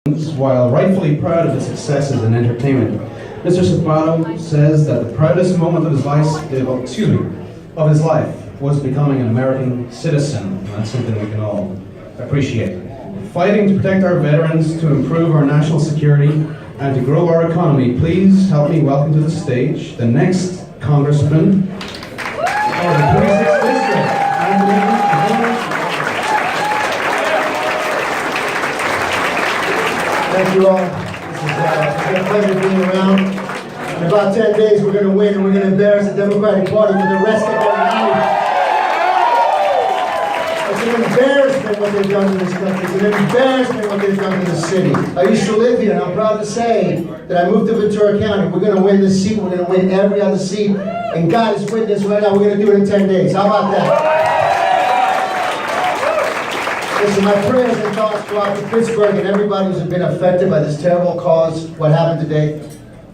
While rightfully proud of his successes in entertainment, Mr. Sabato says that the proudest moment of his life was becoming an American citizen, and that's something we can all appreciate. Fighting to protect our veterans, to improve our national security, and to grow our economy, please help me welcome to the stage the next Congressman of the 26th District. Thank you all. It's been a pleasure being around. In about 10 days, we're going to win and we're going to embarrass the Democratic Party for the rest of our lives. It's an embarrassment what they've done to this country. It's an embarrassment what they've done to the city. I used to live here, and I'm proud to say that I moved to Ventura County. We're going to win this seat. We're going to win every other seat. And God is witness right now. We're going to do it in 10 days. How about that? Listen, my prayers and thoughts go out to Pittsburgh and everybody who's been affected by this terrible cause, what happened today.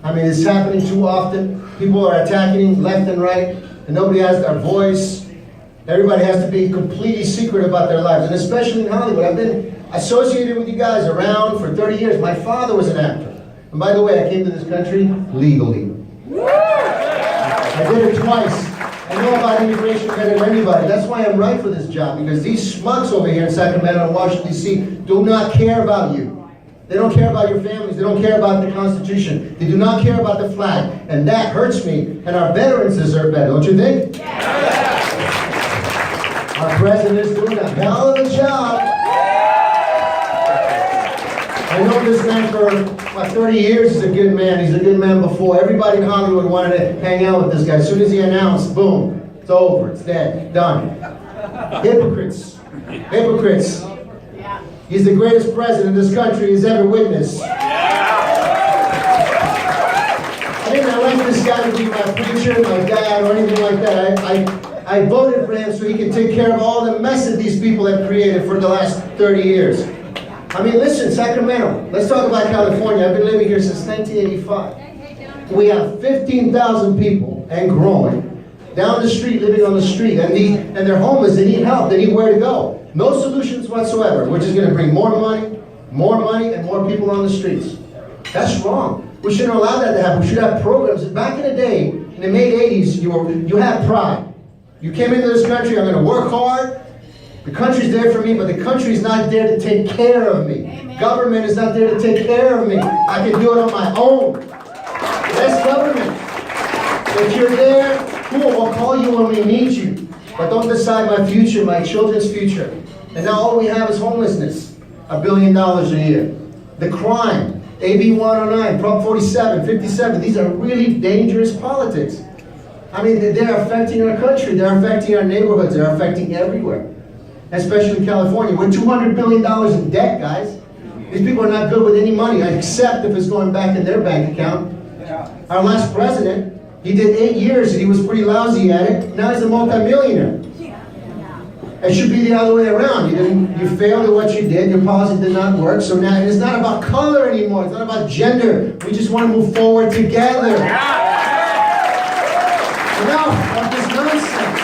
I mean, it's happening too often. People are attacking left and right, and nobody has their voice. Everybody has to be completely secret about their lives, and especially in Hollywood. I've been associated with you guys around for 30 years. My father was an actor. And by the way, I came to this country legally. I did it twice. I know about immigration better than anybody. That's why I'm right for this job, because these schmucks over here in Sacramento and Washington, D.C. do not care about you. They don't care about your families. They don't care about the Constitution. They do not care about the flag. And that hurts me. And our veterans deserve better, don't you think? Yeah. Our president is doing a hell of a job. I know this man for about 30 years. He's a good man. He's a good man before. Everybody in Hollywood wanted to hang out with this guy. As soon as he announced, boom, it's over. It's dead. Done. Hypocrites. Hypocrites. He's the greatest president this country has ever witnessed. I didn't elect this guy to be my preacher, my dad, or anything like that. I voted for him so he can take care of all the mess that these people have created for the last 30 years. I mean, listen, Sacramento. Let's talk about California. I've been living here since 1985. We have 15,000 people and growing down the street, living on the street, and they're homeless. They need help. They need where to go. No solutions whatsoever. We're just going to bring more money, and more people on the streets. That's wrong. We shouldn't allow that to happen. We should have programs. Back in the day, in the mid-'80s, you had pride. You came into this country. I'm going to work hard. The country's there for me, but the country's not there to take care of me. Amen. Government is not there to take care of me. I can do it on my own. Less government. If you're there, cool, we'll call you when we need you. But don't decide my future, my children's future. And now all we have is homelessness. $1 billion a year. The crime, AB 109, Prop 47, 57. These are really dangerous politics. I mean, they're affecting our country. They're affecting our neighborhoods. They're affecting everywhere. Especially in California. We're $200 billion in debt, guys. These people are not good with any money, except if it's going back in their bank account. Our last president, he did 8 years and he was pretty lousy at it. Now he's a multimillionaire. It should be the other way around. You failed at what you did, your policy did not work, so now it's not about color anymore, it's not about gender. We just want to move forward together. Enough of this nonsense.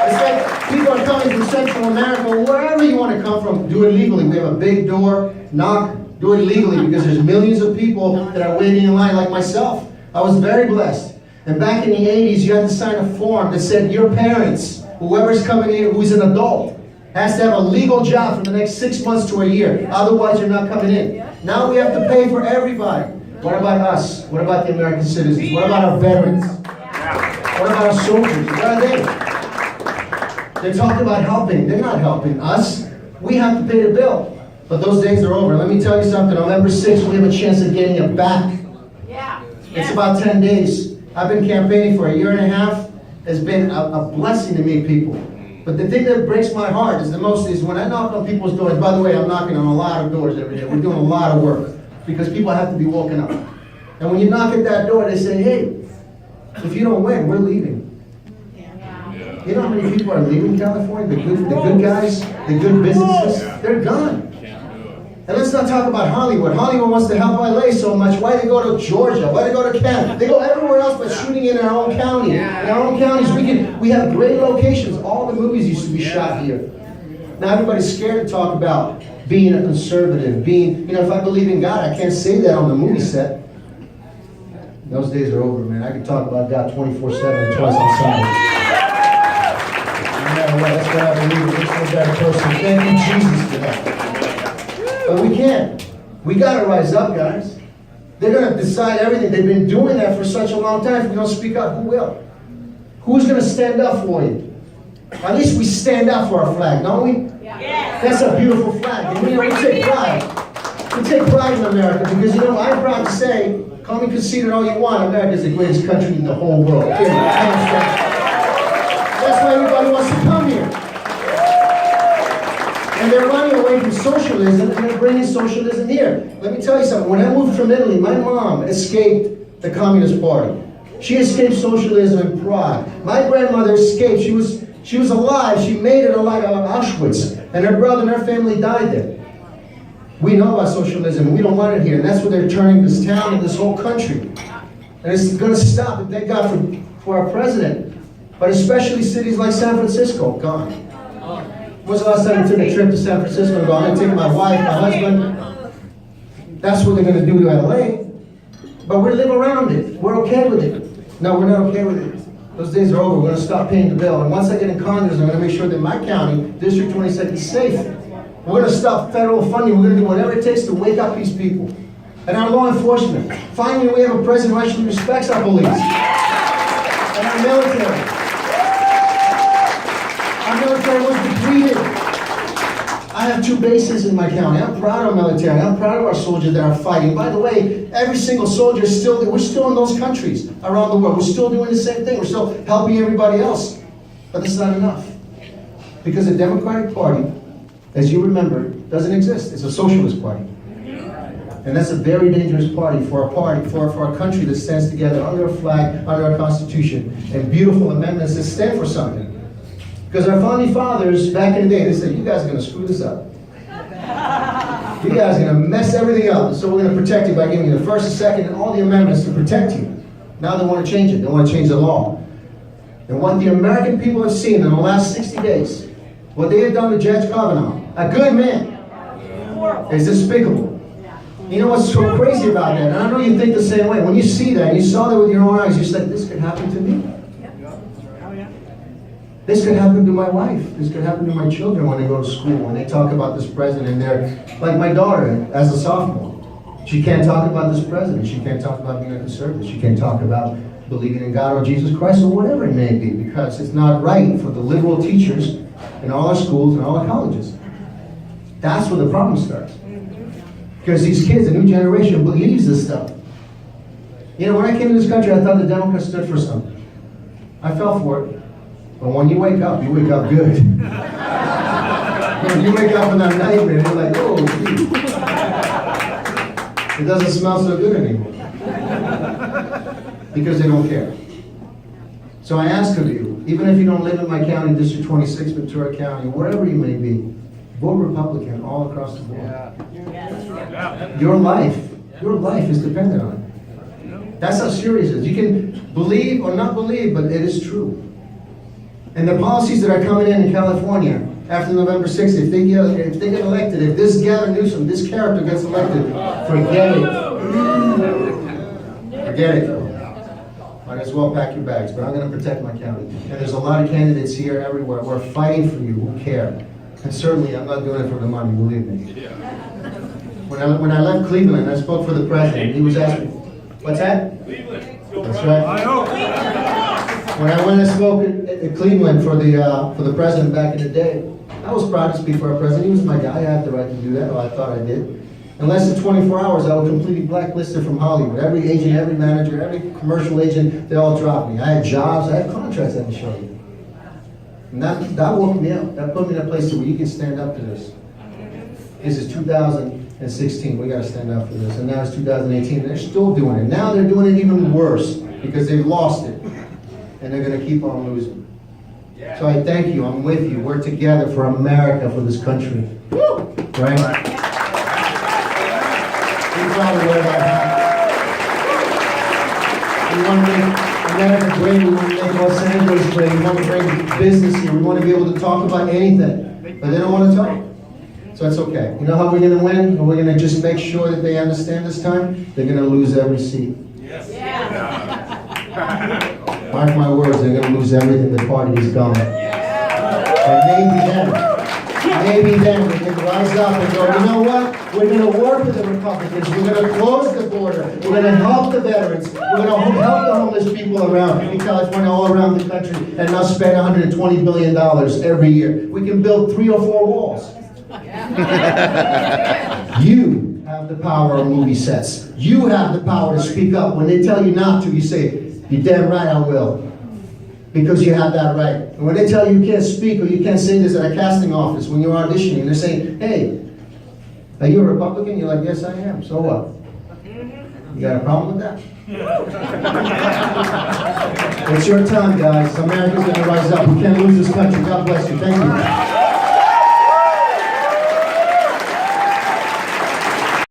It's like people are coming from Central America, wherever you want to come from, do it legally. We have a big door, knock, do it legally, because there's millions of people that are waiting in line like myself. I was very blessed. And back in the 80s, you had to sign a form that said your parents, whoever's coming in who's an adult, has to have a legal job for the next 6 months to a year. Otherwise, you're not coming in. Now we have to pay for everybody. What about us? What about the American citizens? What about our veterans? What about our soldiers? Where are they? They talk about helping. They're not helping us. We have to pay the bill. But those days are over. Let me tell you something. November 6th, we have a chance of getting it back. It's about 10 days. I've been campaigning for 1.5 years. It's been a blessing to meet people. But the thing that breaks my heart is when I knock on people's doors. By the way, I'm knocking on a lot of doors every day. We're doing a lot of work because people have to be woken up. And when you knock at that door, they say, hey, if you don't win, we're leaving. You know how many people are leaving California? The good guys, the good businesses, they're gone. And let's not talk about Hollywood. Hollywood wants to help LA so much. Why they go to Georgia? Why they go to Canada? They go everywhere else but shooting in our own county. In our own counties, we have great locations. All the movies used to be shot here. Now everybody's scared to talk about being a conservative, if I believe in God, I can't say that on the movie set. Those days are over, man. I can talk about God 24/7, twice on Sunday. No matter what, that's what I believe. It makes me a better person. Thank you, Jesus, for that. But we can't. We gotta rise up, guys. They're gonna decide everything. They've been doing that for such a long time. If we don't speak up, who will? Who's gonna stand up for you? At least we stand up for our flag, don't we? Yeah. That's a beautiful flag. And we take pride. We take pride in America because, I'm proud to say, call me conceited all you want, America's the greatest country in the whole world. That's why everybody wants to come here. And they're running away from socialism, and they're bringing socialism here. Let me tell you something. When I moved from Italy, my mom escaped the Communist Party. She escaped socialism and Prague. My grandmother escaped. She was alive. She made it alive out of Auschwitz. And her brother and her family died there. We know about socialism, and we don't want it here. And that's what they're turning this town and this whole country. And it's going to stop. And thank God for our president. But especially cities like San Francisco, gone. When's the last time we took a trip to San Francisco and go, I'm going to take my wife, my husband? That's what they're going to do to LA. But we live around it. We're okay with it. No, we're not okay with it. Those days are over. We're going to stop paying the bill. And once I get in Congress, I'm going to make sure that my county, District 26, is safe. We're going to stop federal funding. We're going to do whatever it takes to wake up these people. And our law enforcement. Finally, we have a president who actually respects our police. And our military. Our military was depleted. I have 2 bases in my county. I'm proud of our military. I'm proud of our soldiers that are fighting. By the way, every single soldier is still there. We're still in those countries around the world. We're still doing the same thing. We're still helping everybody else. But that's not enough. Because the Democratic Party, as you remember, doesn't exist. It's a socialist party. And that's a very dangerous party for a country that stands together under a flag, under a constitution, and beautiful amendments that stand for something. Because our founding fathers, back in the day, they said, you guys are going to screw this up. You guys are going to mess everything up. So we're going to protect you by giving you the first, the second, and all the amendments to protect you. Now they want to change it. They want to change the law. And what the American people have seen in the last 60 days, what they have done to Judge Kavanaugh, a good man, is despicable. You know what's so crazy about that? And I know you think the same way. When you see that, and you saw that with your own eyes, you said, this could happen to me. This could happen to my wife. This could happen to my children when they go to school. When they talk about this president, and they're like my daughter as a sophomore. She can't talk about this president. She can't talk about being a conservative. She can't talk about believing in God or Jesus Christ or whatever it may be, because it's not right for the liberal teachers in all our schools and all our colleges. That's where the problem starts. Because these kids, the new generation, believes this stuff. When I came to this country, I thought the Democrats stood for something. I fell for it. But when you wake up good. When you wake up in that nightmare, you're like, oh, gee. It doesn't smell so good anymore. Because they don't care. So I ask of you, even if you don't live in my county, District 26, Ventura County, wherever you may be, vote Republican all across the board. Your life is dependent on it. That's how serious it is. You can believe or not believe, but it is true. And the policies that are coming in California after November 6th, if they get elected, if this Gavin Newsom, this character gets elected, forget it. Forget it. Might as well pack your bags, but I'm going to protect my county. And there's a lot of candidates here everywhere. We're fighting for you who care. And certainly, I'm not doing it for the money, believe me. When I left Cleveland, I spoke for the president. He was asking, what's that? That's right. When I went and spoke at Cleveland for the president back in the day, I was proud to speak for our president. He was my guy. I had the right to do that, or I thought I did. In less than 24 hours, I was completely blacklisted from Hollywood. Every agent, every manager, every commercial agent, they all dropped me. I had jobs, I had contracts I can show you. And that woke me up. That put me in a place where you can stand up to this. This is 2016. We got to stand up for this. And now it's 2018. And they're still doing it. Now they're doing it even worse because they've lost it. And they're going to keep on losing. So I thank you. I'm with you. We're together for America, for this country. Woo! Right? We probably wear that hat. We want to make America great. We want to make Los Angeles great. We want to bring business here. We want to be able to talk about anything. But they don't want to talk. So that's okay. You know how we're gonna win? And we're gonna just make sure that they understand this time? They're gonna lose every seat. Mark my words, they're gonna lose everything. The party is gone. And maybe then we can rise up and go, you know what? We're gonna work with the Republicans. We're gonna close the border. We're gonna help the veterans. We're gonna help the homeless people around in California, all around the country, and not spend $120 billion every year. We can build 3 or 4 walls. You have the power of movie sets. You have the power to speak up. When they tell you not to, you say, you're damn right I will. Because you have that right. And when they tell you you can't speak or you can't say this at a casting office when you're auditioning, they're saying, hey, are you a Republican? You're like, yes I am. So what? You got a problem with that? It's your time, guys. America's going to rise up. We can't lose this country. God bless you. Thank you.